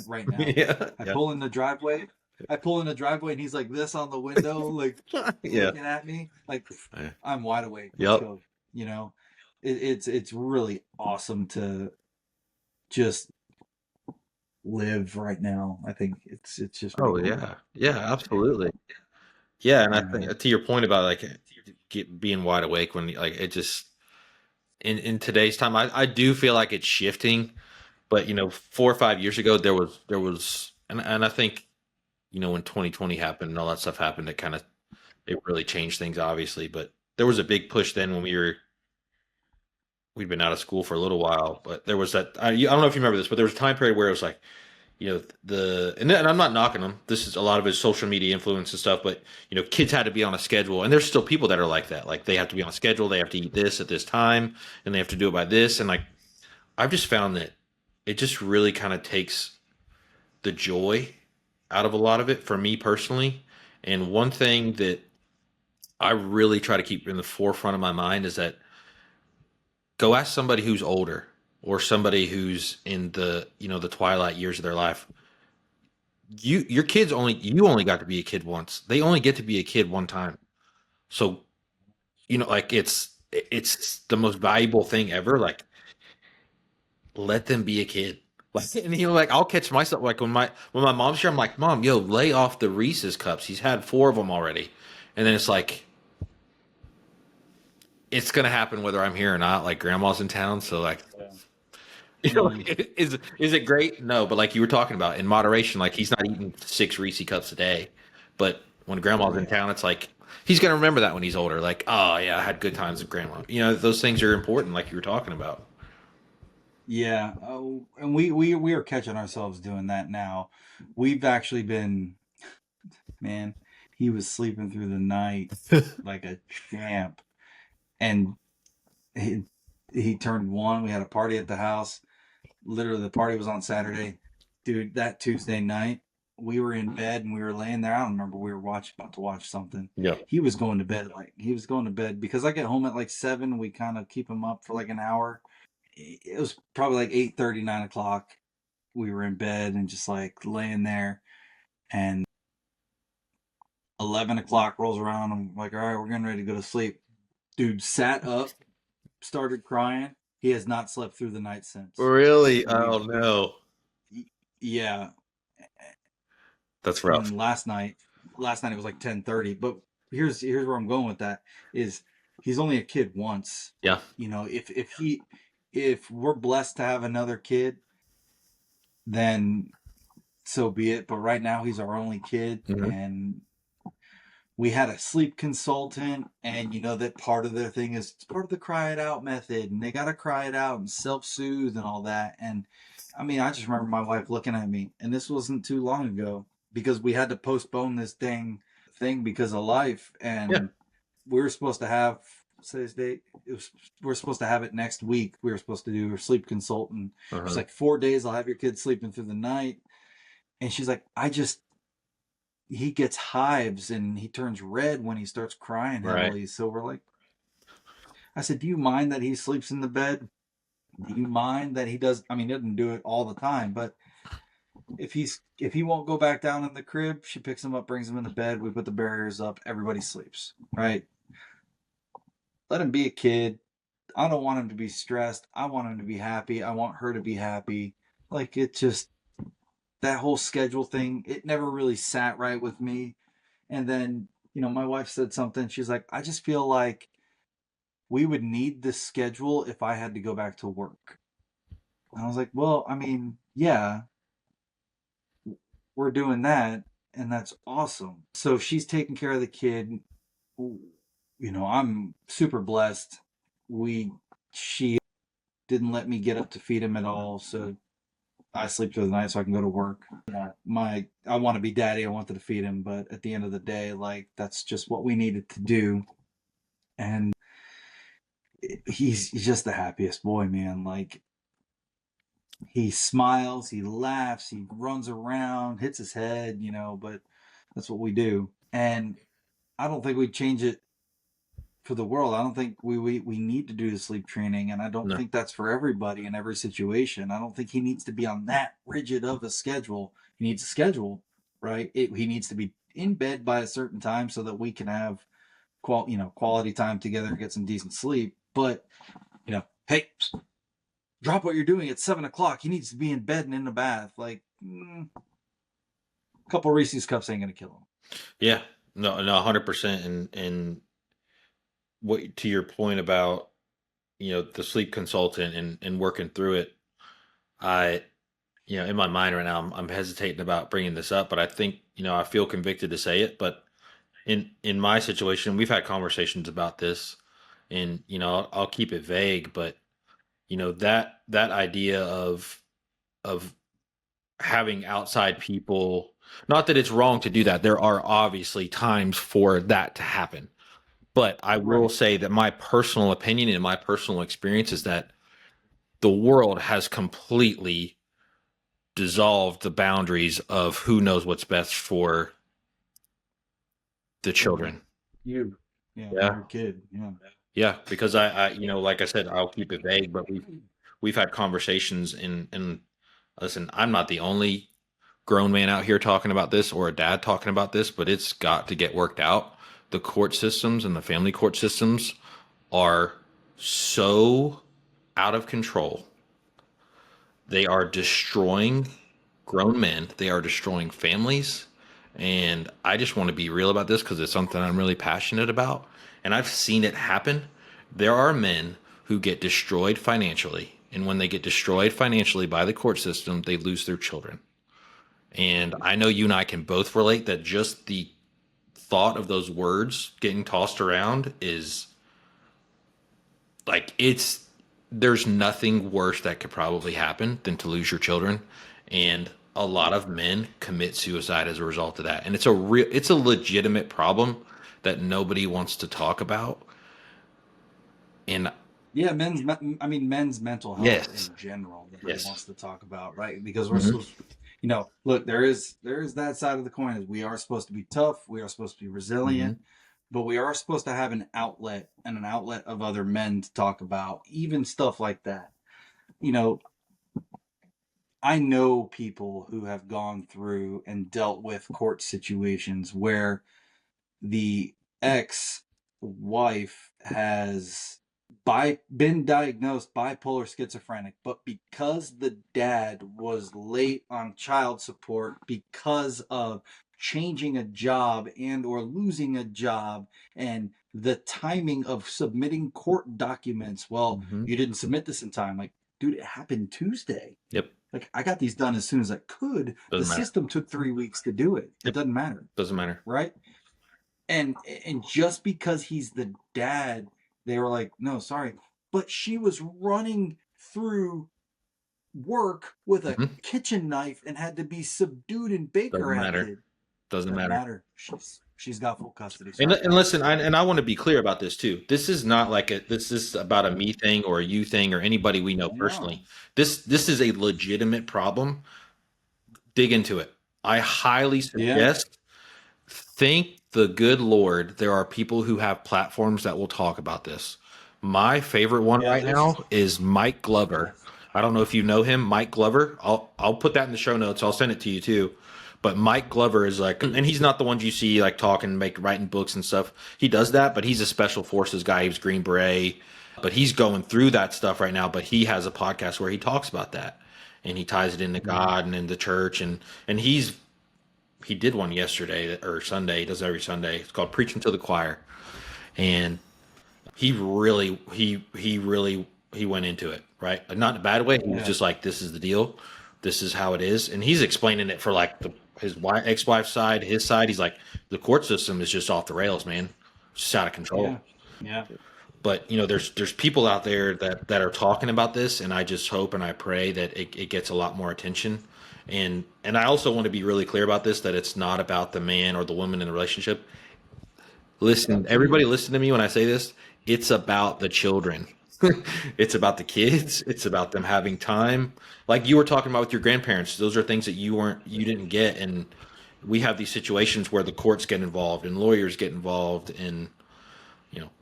right now. yeah, I yeah, pull in the driveway. I pull in the driveway and he's like this on the window, like yeah. looking at me. Like Yeah. I'm wide awake. Let's Yep. go. It's really awesome to just live right now. I think it's just pretty Oh cool. yeah, yeah, absolutely. Yeah, and I You think know. to your point about like being wide awake when like it just in today's time, I do feel like it's shifting. But 4 or 5 years ago, there was, and I think when 2020 happened and all that stuff happened, it really changed things, obviously. But there was a big push then when we'd been out of school for a little while, but there was that I don't know if you remember this, but there was a time period where it was like and I'm not knocking them. This is a lot of his social media influence and stuff, but kids had to be on a schedule, and there's still people that are like that. Like they have to be on a schedule, they have to eat this at this time, and they have to do it by this. And like I've just found that it just really kind of takes the joy out of a lot of it for me personally. And one thing that I really try to keep in the forefront of my mind is that go ask somebody who's older or somebody who's in the twilight years of their life. Your kids you only got to be a kid once. They only get to be a kid one time. So, like it's the most valuable thing ever. Like let them be a kid. Like and like I'll catch myself like when my mom's here, I'm like, Mom, yo, lay off the Reese's cups. He's had 4 of them already. And then it's like it's gonna happen whether I'm here or not. Like grandma's in town, so like Mm, like, is it great? No, but like you were talking about in moderation, like he's not eating 6 Reese cups a day. But when oh grandma's in yeah. town, it's like he's gonna remember that when he's older. Like, oh yeah, I had good times with grandma. Those things are important, like you were talking about. Yeah. Oh, and we are catching ourselves doing that now. We've actually been, man, he was sleeping through the night like a champ. And he he turned 1. We had a party at the house. Literally the party was on Saturday. Dude, that Tuesday night, we were in bed and we were laying there. I don't remember, we were about to watch something. Yeah. He was going to bed because I get home at like 7. We kind of keep him up for like an hour. It was probably like 8:30, 9 o'clock. We were in bed and just like laying there, and 11 o'clock rolls around. I'm like, all right, we're getting ready to go to sleep. Dude sat up, started crying. He has not slept through the night since. Really? And Oh no, yeah. that's rough. And last night it was like 10:30. But here's where I'm going with that is he's only a kid once. Yeah. If we're blessed to have another kid, then so be it. But right now he's our only kid, Mhm. and we had a sleep consultant, and you know that part of their thing is it's part of the cry it out method, and they got to cry it out and self-soothe and all that. And I mean, I just remember my wife looking at me, and this wasn't too long ago, because we had to postpone this thing because of life, Yeah. and we were supposed to have today's date. We're supposed to have it next week. We were supposed to do a sleep consultant. She's Uh-huh. like, 4 days, I'll have your kid sleeping through the night. And she's like, he gets hives and he turns red when he starts crying Right. heavily. So we're like, I said, do you mind that he sleeps in the bed? Do you mind that he does? I mean, he doesn't do it all the time, but if he won't go back down in the crib, she picks him up, brings him in the bed. We put the barriers up. Everybody sleeps, right? Let him be a kid. I don't want him to be stressed. I want him to be happy. I want her to be happy. Like, it just, that whole schedule thing, it never really sat right with me. And then, you know, my wife said something. She's like, I just feel like we would need this schedule if I had to go back to work. And I was like, well, I mean, yeah, we're doing that, and that's awesome. So she's taking care of the kid. You know, I'm super blessed. She didn't let me get up to feed him at all, so I sleep through the night so I can go to work. I want to be daddy. I wanted to feed him, but at the end of the day, like, that's just what we needed to do. And he's just the happiest boy, man. Like, he smiles, he laughs, he runs around, hits his head, you know, but that's what we do. And I don't think we'd change it for the world. I don't think we need to do the sleep training, and I don't No. think that's for everybody in every situation. I don't think he needs to be on that rigid of a schedule. He needs a schedule, right? He needs to be in bed by a certain time so that we can have quality time together, get some decent sleep. But hey, drop what you're doing at 7 o'clock. He needs to be in bed and in the bath. Like, a couple Reese's cups ain't gonna kill him. Yeah. No, no, 100%. And what to your point about, the sleep consultant and working through it, I, in my mind right now, I'm hesitating about bringing this up, but I think, I feel convicted to say it. But in my situation, we've had conversations about this, and I'll keep it vague, but that idea of having outside people, not that it's wrong to do that. There are obviously times for that to happen. But I will Right. say that my personal opinion and my personal experience is that the world has completely dissolved the boundaries of who knows what's best for the For children. you. Yeah, and Yeah. your kid. Yeah. Yeah, because like I said, I'll keep it vague, but we've had conversations, and listen, I'm not the only grown man out here talking about this or a dad talking about this, but it's got to get worked out. The court systems and the family court systems are so out of control. They are destroying grown men, they are destroying families. And I just want to be real about this because it's something I'm really passionate about. And I've seen it happen. There are men who get destroyed financially. And when they get destroyed financially by the court system, they lose their children. And I know you and I can both relate that just the thought of those words getting tossed around is like there's nothing worse that could probably happen than to lose your children. And a lot of men commit suicide as a result of that. And it's a legitimate problem that nobody wants to talk about. And Yeah, men's mental health yes, in general, nobody yes. wants to talk about, right? Because we're Hmm. supposed, look, there is that side of the coin, is we are supposed to be tough, we are supposed to be Hmm. resilient, but we are supposed to have an outlet, and an outlet of other men to talk about, even stuff like that. You know, I know people who have gone through and dealt with court situations where the ex wife has been diagnosed bipolar schizophrenic, but because the dad was late on child support because of changing a job and or losing a job, and the timing of submitting court documents, well, Hmm. you didn't submit this in time. Like, dude, it happened Tuesday. Yep. Like, I got these done as soon as I could. The Doesn't matter. system took 3 weeks to do it. It Yep. doesn't matter, Doesn't matter. right? And just because he's the dad, they were like, no, sorry. But she was running through work with a kitchen knife and had to be subdued and Baker Doesn't matter. acted. Doesn't matter. She's got full custody. And listen, I want to be clear about this too. This is not like this is about a me thing or a you thing or anybody we know personally. This is a legitimate problem. Dig into it. I highly suggest. Thank the good Lord, there are people who have platforms that will talk about this. My favorite one right now is Mike Glover. I don't know if you know him, Mike Glover. I'll put that in the show notes. I'll send it to you too. But Mike Glover is like, and he's not the ones you see like talking, writing books and stuff. He does that, but he's a special forces guy. He was Green Beret, but he's going through that stuff right now. But he has a podcast where he talks about that, and he ties it into God and into church, and he did one yesterday or Sunday. He does it every Sunday. It's called Preaching to the Choir, and he really went into it, right? Not in a bad way. He was just like, "This is the deal. This is how it is," and he's explaining it for like his ex-wife's side, his side. He's like, "The court system is just off the rails, man. It's just out of control." Yeah. But there's people out there that are talking about this, and I just hope and I pray that it gets a lot more attention. And I also want to be really clear about this, that it's not about the man or the woman in the relationship. Listen, everybody listen to me when I say this. It's about the children. It's about the kids. It's about them having time. Like you were talking about with your grandparents. Those are things that you didn't get. And we have these situations where the courts get involved and lawyers get involved. And,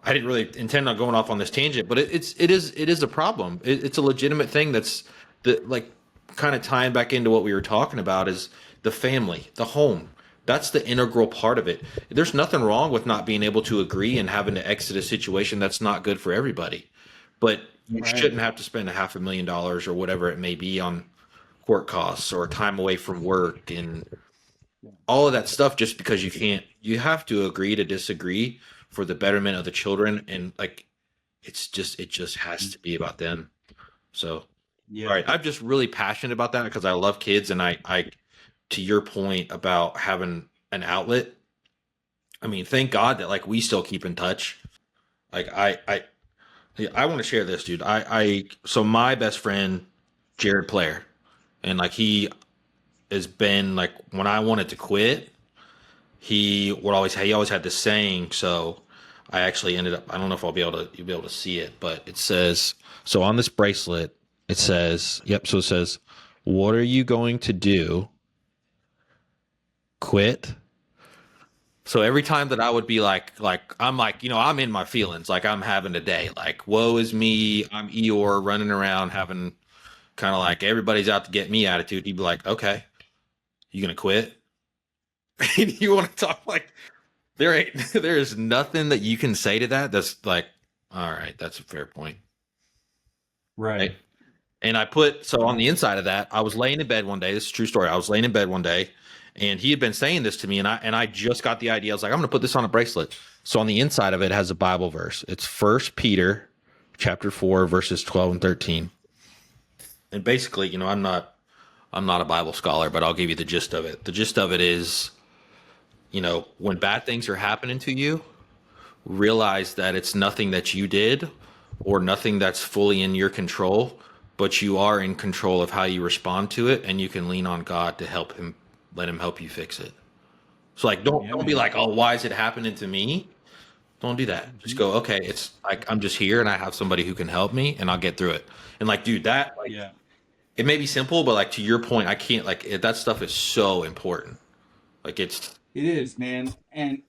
I didn't really intend on going off on this tangent, but it is a problem. It's a legitimate thing that's like kind of tying back into what we were talking about is the family, the home. That's the integral part of it. There's nothing wrong with not being able to agree and having to exit a situation that's not good for everybody. But you shouldn't have to spend $500,000 or whatever it may be on court costs or time away from work and all of that stuff just because you can't. You have to agree to disagree for the betterment of the children. And like, it just has to be about them. So, all right. I'm just really passionate about that because I love kids. And I, to your point about having an outlet, I mean, thank God that like we still keep in touch. Like I want to share this, dude. So my best friend, Jared Player, and like he has been like when I wanted to quit, he always had this saying. So I actually ended up, I don't know if you'll be able to see it, but it says, so on this bracelet, it says, so it says, what are you going to do? Quit. So every time that I would be like I'm I'm in my feelings, like I'm having a day, like woe is me, I'm Eeyore running around having kind of like everybody's out to get me attitude. He'd be like, okay, you gonna quit? And you want to talk like there is nothing that you can say to that that's like, all right, that's a fair point, right? And so on the inside of that, I was laying in bed one day. This is a true story. I was laying in bed one day. And he had been saying this to me, and I just got the idea. I was like, I'm going to put this on a bracelet. So on the inside of it has a Bible verse. It's 1 Peter chapter 4, verses 12 and 13. And basically, I'm not a Bible scholar, but I'll give you the gist of it. The gist of it is, when bad things are happening to you, realize that it's nothing that you did or nothing that's fully in your control, but you are in control of how you respond to it, and you can lean on God to help him. Let him help you fix it. So like, don't be like, oh, why is it happening to me? Don't do that. Just go, okay, it's like, I'm just here and I have somebody who can help me and I'll get through it. And like, dude, that, like, it may be simple, but like to your point, I can't that stuff is so important. Like it is, man. And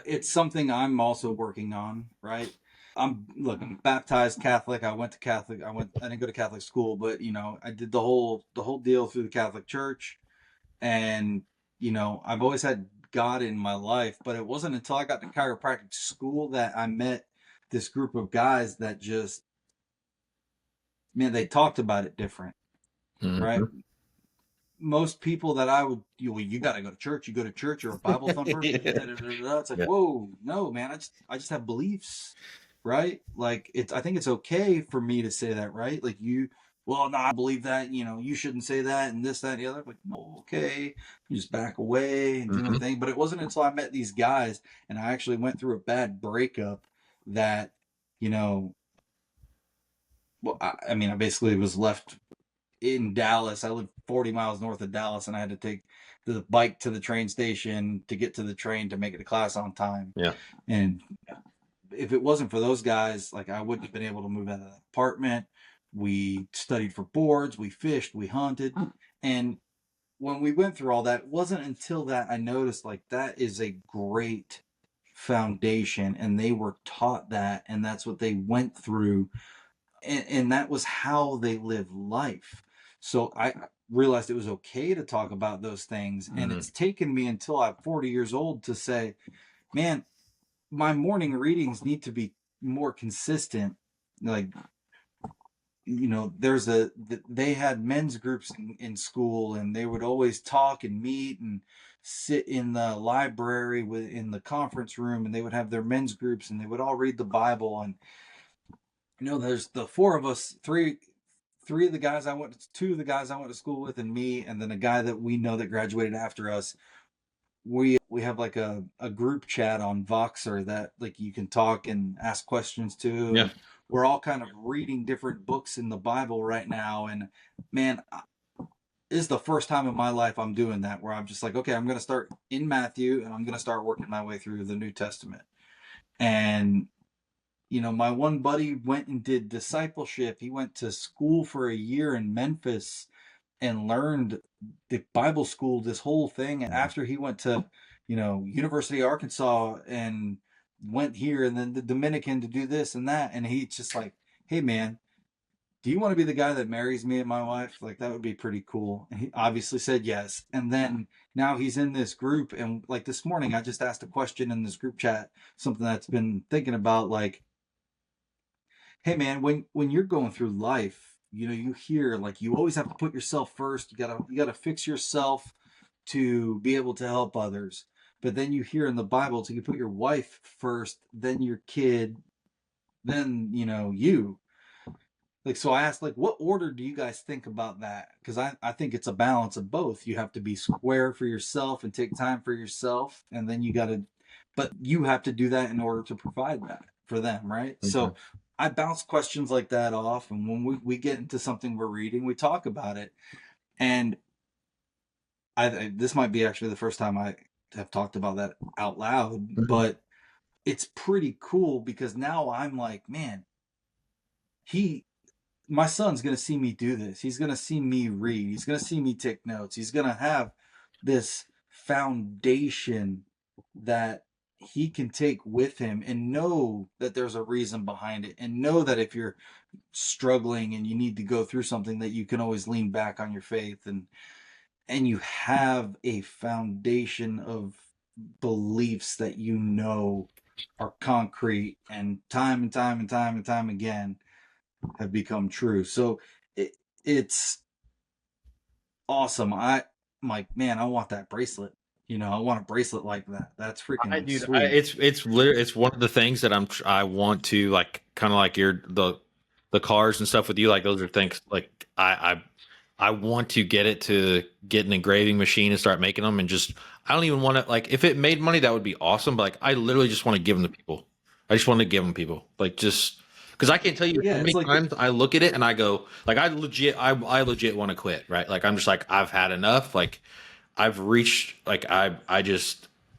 it's something I'm also working on, right? I'm baptized Catholic. I didn't go to Catholic school, but I did the whole deal through the Catholic Church. And, I've always had God in my life, but it wasn't until I got to chiropractic school that I met this group of guys that just, man, they talked about it different, right? Most people that I would, you got to go to church. You go to church, you're a Bible thumper. It's like, whoa, no, man, I just have beliefs. Right? Like I think it's okay for me to say that, right? Like you well, no, I believe that, you shouldn't say that and this, that, and the other. Like, no, okay. You just back away and do my Mm-hmm. thing. But it wasn't until I met these guys and I actually went through a bad breakup that, you know, well, I mean, I basically was left in Dallas. I live 40 miles north of Dallas and I had to take the bike to the train station to get to the train to make it to class on time. Yeah. And if it wasn't for those guys, like I wouldn't have been able to move out of that apartment. We studied for boards, we fished, we hunted. And when we went through all that, it wasn't until that I noticed like that is a great foundation and they were taught that and that's what they went through and that was how they lived life. So I realized it was okay to talk about those things. And Mm-hmm. it's taken me until I'm 40 years old to say, man, my morning readings need to be more consistent. Like, they had men's groups in school and they would always talk and meet and sit in the library in the conference room and they would have their men's groups and they would all read the Bible. And, there's the four of us, three of the guys two of the guys I went to school with and me, and then a guy that we know that graduated after us. We have like a group chat on Voxer that like you can talk and ask questions to. Yeah. And we're all kind of reading different books in the Bible right now. And man, this is the first time in my life I'm doing that where I'm just like, okay, I'm going to start in Matthew and I'm going to start working my way through the New Testament. And my one buddy went and did discipleship. He went to school for a year in Memphis and learned the Bible school, this whole thing. And after he went to, University of Arkansas and went here and then the Dominican to do this and that. And he's just like, hey, man, do you want to be the guy that marries me and my wife? Like, that would be pretty cool. And he obviously said yes. And then now he's in this group. And like this morning, I just asked a question in this group chat, something that's been thinking about like, hey man, when you're going through life, you hear like you always have to put yourself first. You gotta fix yourself to be able to help others. But then you hear in the Bible to you put your wife first, then your kid, then you. Like, so I asked, like, what order do you guys think about that? Because I think it's a balance of both. You have to be square for yourself and take time for yourself, and then but you have to do that in order to provide that for them, right? Okay. So I bounce questions like that off, and when we get into something we're reading, we talk about it. And this might be actually the first time I have talked about that out loud, but it's pretty cool because now I'm like, man, my son's going to see me do this. He's going to see me read. He's going to see me take notes. He's going to have this foundation that he can take with him and know that there's a reason behind it and know that if you're struggling and you need to go through something that you can always lean back on your faith and you have a foundation of beliefs that are concrete and time and time and time and time again have become true. So it's awesome. I'm like, man, I want that bracelet. I want a bracelet like that. That's freaking sweet. It's one of the things that I want to like, kind of like the cars and stuff with you. Like those are things like I want to get an engraving machine and start making them and just, I don't even want to, like, if it made money, that would be awesome. But like, I literally just want to give them to people. I just want to give them people, like, just because I can't tell you how many times I look at it and I go, like, I legit want to quit, right? Like, I'm just like, I've had enough. Like, I've reached, like, I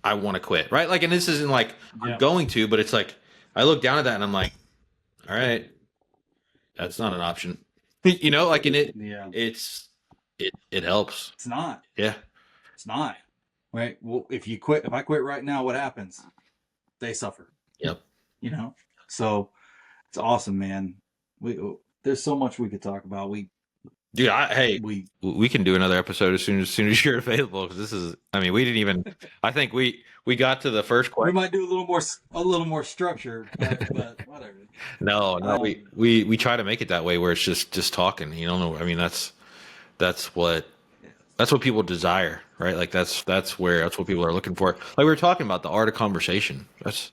want to quit, right? Like, and this isn't like I'm going to, but it's like I look down at that and I'm like, all right, that's not an option, like, and it helps. It's not. Yeah, it's not. Right. Well, if I quit right now, what happens? They suffer. Yep. So it's awesome, man. There's so much we could talk about. We can do another episode as soon as you're available, because this is, I mean, we didn't even, I think we got to the first question. We might do a little more structured, but whatever. No, we try to make it that way where it's just talking. I mean, that's what people desire, right? Like that's what people are looking for. Like we were talking about the art of conversation. That's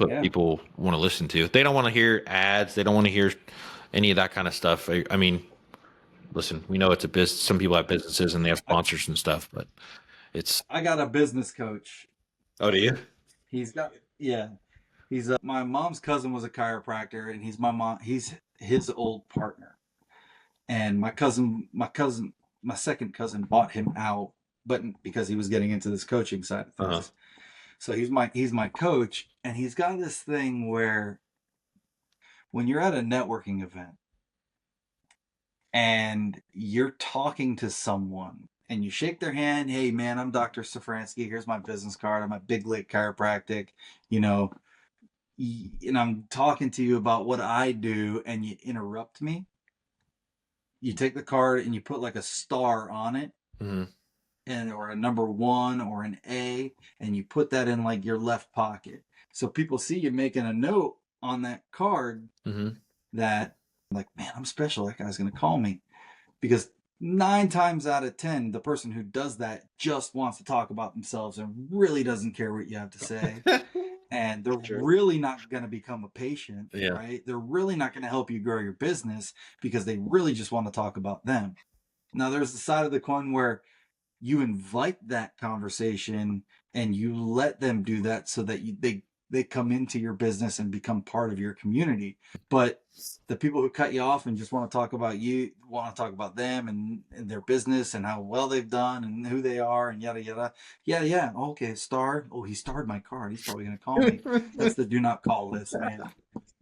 what people want to listen to. They don't want to hear ads. They don't want to hear any of that kind of stuff. I mean, listen, we know it's a business. Some people have businesses and they have sponsors and stuff, but it's. I got a business coach. Oh, do you? He's got, yeah. He's my mom's cousin was a chiropractor, and he's his old partner. And my second cousin bought him out, but because he was getting into this coaching side of things. So he's my coach, and he's got this thing where when you're at a networking event and you're talking to someone and you shake their hand, hey man, I'm Dr. Safranski, here's my business card, I'm a Big Lake Chiropractic, you know, and I'm talking to you about what I do, and you interrupt me. You take the card and you put like a star on it, and or a number 1 or an A, and you put that in like your left pocket. So people see you making a note on that card that, like, man, I'm special. That guy's going to call me. Because 9 times out of 10, the person who does that just wants to talk about themselves and really doesn't care what you have to say. And they're really not going to become a patient, right? They're really not going to help you grow your business because they really just want to talk about them. Now, there's the side of the coin where you invite that conversation and you let them do that so that they come into your business and become part of your community. But the people who cut you off and just want to talk about you, want to talk about them and their business and how well they've done and who they are and yada yada. Yeah. Okay, star. Oh, he starred my card. He's probably gonna call me. That's the do not call list, man.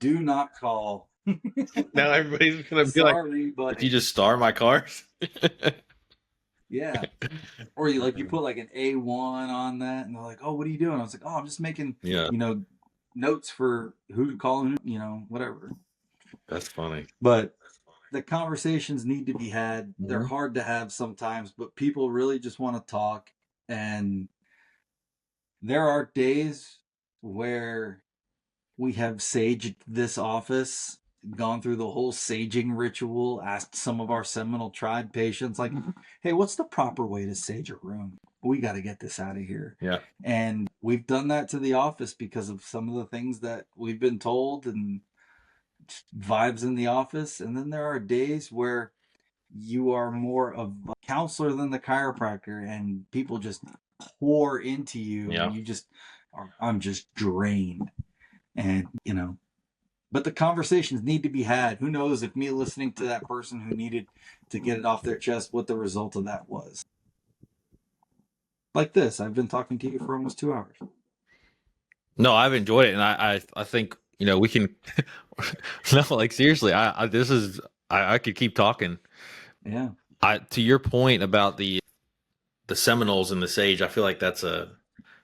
Do not call. Now everybody's gonna be like, but "Did you just star my cars?" Yeah. Or you put like an A1 on that, and they're like, oh, what are you doing? I was like, oh, I'm just making, notes for who to call and, whatever. That's funny. But the conversations need to be had. They're hard to have sometimes, but people really just want to talk. And there are days where we have saged this office, gone through the whole saging ritual, asked some of our Seminole tribe patients, like, hey, what's the proper way to sage a room? We got to get this out of here. Yeah. And we've done that to the office because of some of the things that we've been told and vibes in the office. And then there are days where you are more of a counselor than the chiropractor, and people just pour into you, and you just I'm just drained. And, but the conversations need to be had. Who knows if me listening to that person who needed to get it off their chest, what the result of that was. Like this, I've been talking to you for almost 2 hours. No, I've enjoyed it, and I think we can. No, like seriously, I could keep talking. Yeah. To your point about the Seminoles and the sage, I feel like that's a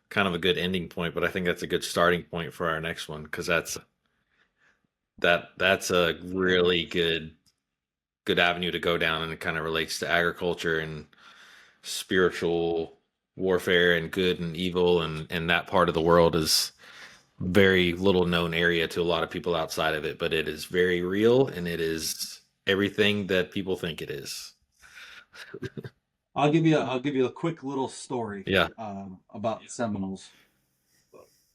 kind of a good ending point, but I think that's a good starting point for our next one, because that's a really good avenue to go down, and it kind of relates to agriculture and spiritual warfare and good and evil, and that part of the world is very little known area to a lot of people outside of it, but it is very real, and it is everything that people think it is. I'll give you a quick little story. Yeah. About the Seminoles.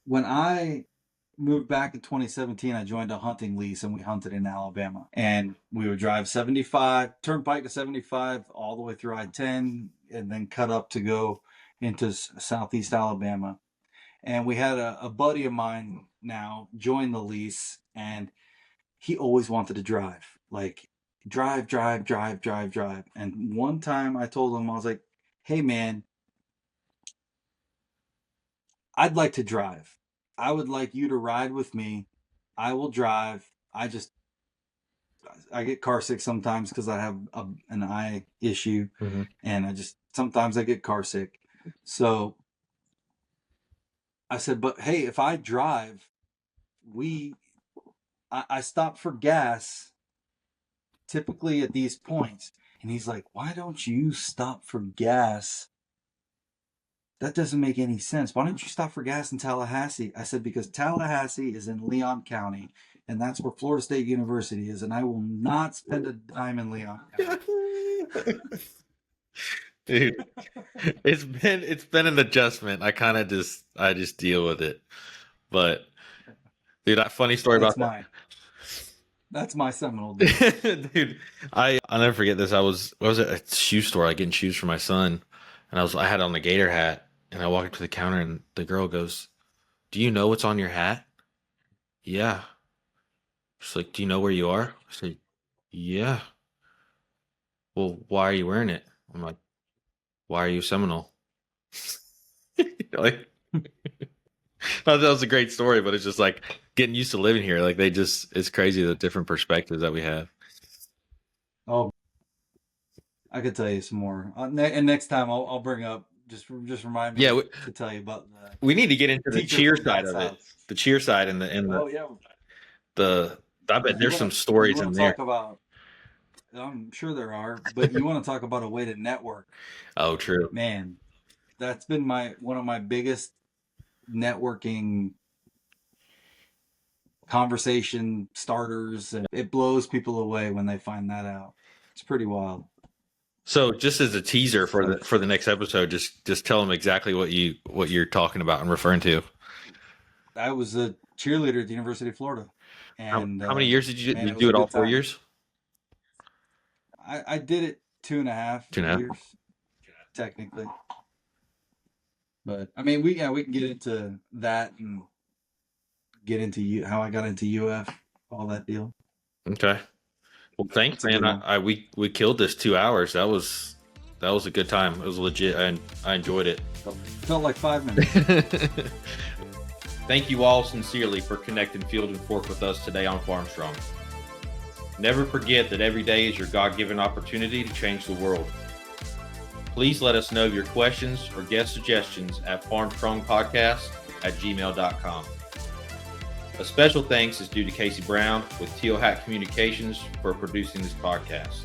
When I moved back in 2017, I joined a hunting lease, and we hunted in Alabama. And we would drive 75, turnpike to 75, all the way through I-10, and then cut up to go into southeast Alabama. And we had a buddy of mine now join the lease, and he always wanted to drive. Like, drive. And one time I told him, I was like, hey man, I'd like to drive. I would like you to ride with me. I will drive. I get car sick sometimes because I have an eye issue, and sometimes I get car sick. So I said, but hey, if I drive, I stop for gas typically at these points. And he's like, why don't you stop for gas? That doesn't make any sense. Why don't you stop for gas in Tallahassee? I said, because Tallahassee is in Leon County, and that's where Florida State University is, and I will not spend a dime in Leon County. Dude, it's been an adjustment. I kind of just deal with it. But dude, funny story about that. That's my Seminole dude. Dude, I'll never forget this. I was at a shoe store, like getting shoes for my son, and I had on the gator hat, and I walked up to the counter, and the girl goes, "Do you know what's on your hat?" Yeah. She's like, "Do you know where you are?" I said, "Yeah." Well, why are you wearing it? I'm like, "Why are you Seminole?" Like, that was a great story, but it's just like getting used to living here. Like it's crazy the different perspectives that we have. Oh, I could tell you some more. And next time I'll bring up, just remind me Yeah, to tell you about the we need to get into the teacher cheer from side God's of it. house. The cheer side and Oh yeah, I bet there's some stories in there. Talk about. I'm sure there are, but you want to talk about a way to network. Oh, true. Man, that's been one of my biggest networking conversation starters, and it blows people away when they find that out. It's pretty wild. So, just as a teaser for the next episode, just tell them exactly what you're talking about and referring to. I was a cheerleader at the University of Florida, and how many years did you man, do it all 4 years? I did it 2.5 years, technically. But I mean, we can get into that and get into how I got into UF, all that deal. Okay. Well, thanks, man. We killed this 2 hours. That was a good time. It was legit. I enjoyed it. Felt like 5 minutes. Thank you all sincerely for connecting Field and Fork with us today on Farmstrong. Never forget that every day is your God-given opportunity to change the world. Please let us know your questions or guest suggestions at farmstrongpodcast@gmail.com. A special thanks is due to Casey Brown with Teal Hat Communications for producing this podcast.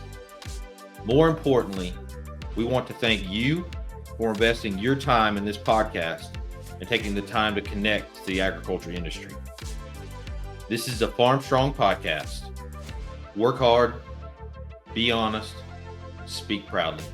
More importantly, we want to thank you for investing your time in this podcast and taking the time to connect to the agriculture industry. This is a Farmstrong podcast. Work hard, be honest, speak proudly.